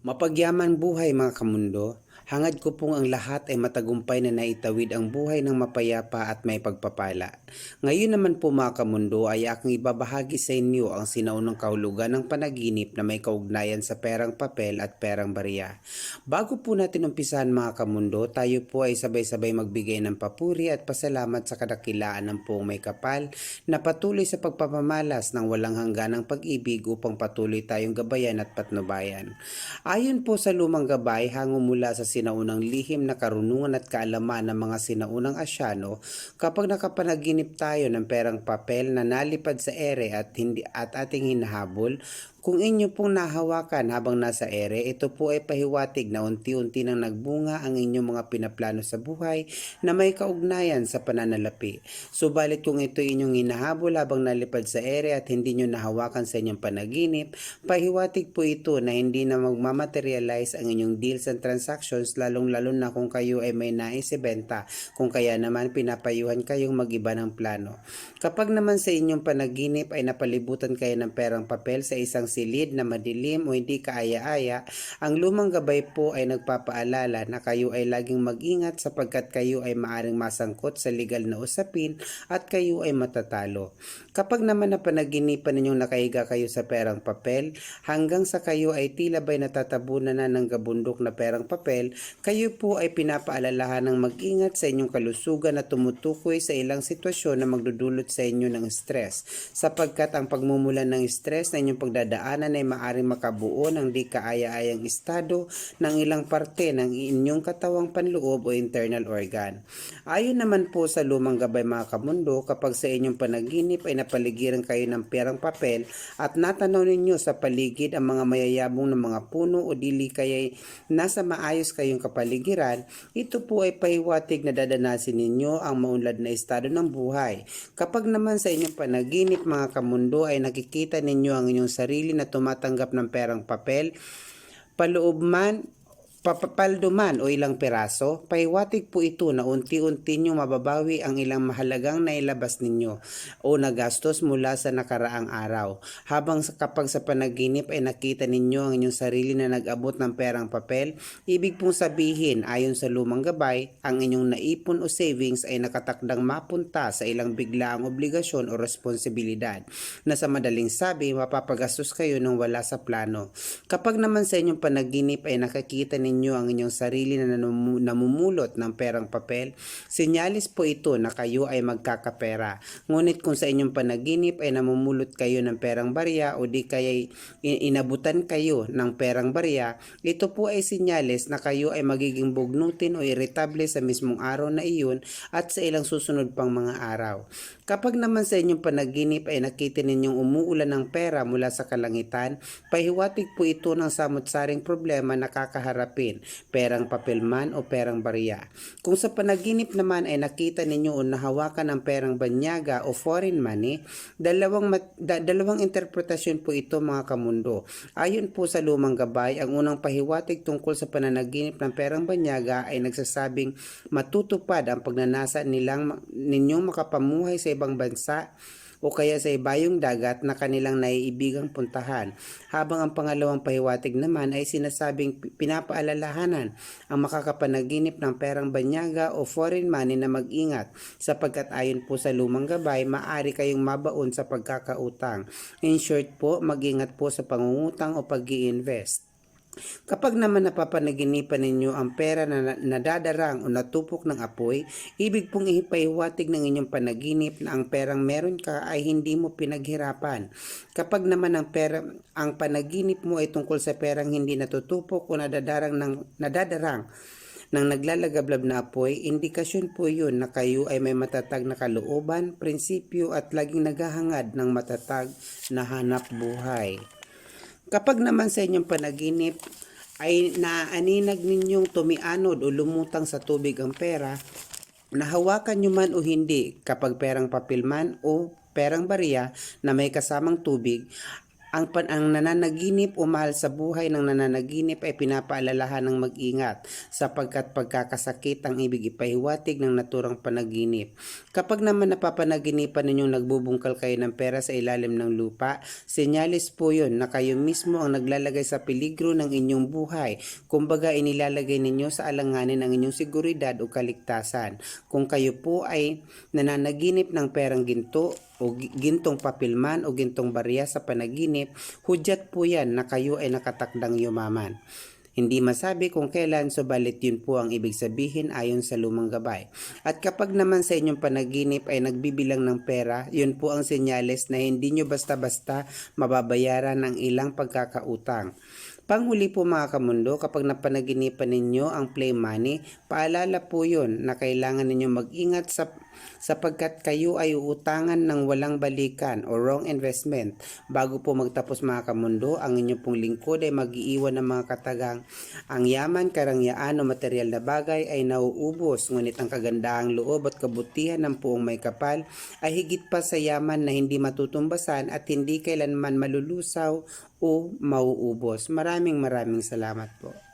Mapagyaman buhay mga kamundo, hangad ko pong ang lahat ay matagumpay na naitawid ang buhay ng mapayapa at may pagpapala. Ngayon naman po mga kamundo ay aking ibabahagi sa inyo ang sinaunang kahulugan ng panaginip na may kaugnayan sa perang papel at perang barya. Bago po natin umpisahan mga kamundo, tayo po ay sabay-sabay magbigay ng papuri at pasalamat sa kadakilaan ng poong may kapal na patuloy sa pagpapamalas ng walang hangganang pag-ibig upang patuloy tayong gabayan at patnubayan. Ayon po sa lumang gabay, hango mula sa sinaunang lihim na karunungan at kaalaman ng mga sinaunang Asyano, kapag nakapanaginip tayo ng perang papel na nalipad sa ere at ating hinahabol, kung inyo pong nahawakan habang nasa ere, ito po ay pahiwatig na unti-unti nang nagbunga ang inyong mga pinaplano sa buhay na may kaugnayan sa pananalapi. Subalit kung ito inyong hinahabol habang nalipad sa ere at hindi nyo nahawakan sa inyong panaginip, pahiwatig po ito na hindi na magmamaterialize ang inyong deals and transactions, lalong-lalo na kung kayo ay may nais ibenta, kung kaya naman pinapayuhan kayong mag-iba ng plano. Kapag naman sa inyong panaginip ay napalibutan kayo ng perang papel sa isang silid na madilim o hindi kaaya-aya, ang lumang gabay po ay nagpapaalala na kayo ay laging mag-ingat sapagkat kayo ay maaring masangkot sa legal na usapin at kayo ay matatalo. Kapag naman napanaginipan ninyong nakahiga kayo sa perang papel, hanggang sa kayo ay tila ba'y natatabunan na ng gabundok na perang papel, kayo po ay pinapaalalahan ng mag-ingat sa inyong kalusugan na tumutukoy sa ilang sitwasyon na magdudulot sa inyo ng stress, sapagkat ang pagmumulan ng stress na inyong pagdadaanan ay maaaring makabuo ng di kaaya-ayang estado ng ilang parte ng inyong katawang panloob o internal organ. Ayon naman po sa lumang gabay mga kamundo, kapag sa inyong panaginip ay napaligiran kayo ng perang papel at natanaw ninyo sa paligid ang mga mayayabong na mga puno o dili kaya'y nasa maayos kayong kapaligiran, ito po ay pahiwatig na dadanasin ninyo ang maunlad na estado ng buhay. Kapag naman sa inyong panaginip mga kamundo ay nakikita ninyo ang inyong sarili na tumatanggap ng perang papel, paloob man, papapaldo man o ilang piraso, pahiwatig po ito na unti-unti nyo mababawi ang ilang mahalagang nailabas ninyo o nagastos mula sa nakaraang araw. Kapag sa panaginip ay nakita ninyo ang inyong sarili na nag-abot ng perang papel, ibig pong sabihin ayon sa lumang gabay, ang inyong naipon o savings ay nakatakdang mapunta sa ilang biglaang obligasyon o responsibilidad na sa madaling sabi, mapapagastos kayo nang wala sa plano. Kapag naman sa inyong panaginip ay nakikita ninyo ang inyong sarili na namumulot ng perang papel, sinyalis po ito na kayo ay magkakapera. Ngunit kung sa inyong panaginip ay namumulot kayo ng perang barya o di kaya inabutan kayo ng perang barya, ito po ay sinyalis na kayo ay magiging bugnutin o irritable sa mismong araw na iyon at sa ilang susunod pang mga araw. Kapag naman sa inyong panaginip ay nakita ninyong umuulan ng pera mula sa kalangitan, pahiwatig po ito ng samot-saring problema na kakaharapin, perang papel man o perang barya. Kung sa panaginip naman ay nakita ninyo o nahawakan ng perang banyaga o foreign money, dalawang interpretasyon po ito mga kamundo. Ayon po sa lumang gabay, ang unang pahiwatig tungkol sa pananaginip ng perang banyaga ay nagsasabing matutupad ang pagnanasa ninyong makapamuhay sa ibang bansa o kaya sa ibayong dagat na kanilang naiibigang puntahan. Habang ang pangalawang pahiwatig naman ay sinasabing pinapaalalahanan ang makakapanaginip ng perang banyaga o foreign money na mag-ingat sapagkat ayon po sa lumang gabay, maaari kayong mabaon sa pagkakautang. In short po, mag-ingat po sa pangungutang o pag-i-invest. Kapag naman napapanaginipan ninyo ang pera na nadadarang o natupok ng apoy, ibig pong ipahiwatig ng inyong panaginip na ang perang meron ka ay hindi mo pinaghirapan. Kapag naman ang panaginip mo ay tungkol sa perang hindi natutupok o nadadarang ng naglalagablab na apoy, indikasyon po yun na kayo ay may matatag na kalooban, prinsipyo at laging naghahangad ng matatag na hanap buhay. Kapag naman sa inyong panaginip ay naaninag ninyong tumianod o lumutang sa tubig ang pera, nahawakan nyo man o hindi, kapag perang papel man o perang barya na may kasamang tubig, Ang nananaginip o mahal sa buhay ng nananaginip ay pinapaalalahan ng mag-ingat sapagkat pagkakasakit ang ibig ipahiwatig ng naturang panaginip. Kapag naman napapanaginipan ninyong nagbubungkal kayo ng pera sa ilalim ng lupa, senyalis po yun na kayo mismo ang naglalagay sa peligro ng inyong buhay. Kumbaga inilalagay ninyo sa alanganin ang inyong seguridad o kaligtasan. Kung kayo po ay nananaginip ng perang ginto o gintong papilman o gintong barya sa panaginip, hudyat po yan na kayo ay nakatakdang yumaman. Hindi masabi kung kailan, subalit yun po ang ibig sabihin ayon sa lumang gabay. At kapag naman sa inyong panaginip ay nagbibilang ng pera, yun po ang senyales na hindi nyo basta-basta mababayaran ang ilang pagkakautang. Panghuli po mga kamundo, kapag napanaginipan ninyo ang play money, paalala po yun na kailangan ninyo mag-ingat sapagkat kayo ay uutangan ng walang balikan o wrong investment. Bago po magtapos mga kamundo, ang inyong pong lingkod ay mag-iiwan ng mga katagang ang yaman, karangyaan o material na bagay ay nauubos, ngunit ang kagandahang loob at kabutihan ng puong may kapal ay higit pa sa yaman na hindi matutumbasan at hindi kailanman malulusaw o mauubos. Maraming salamat po.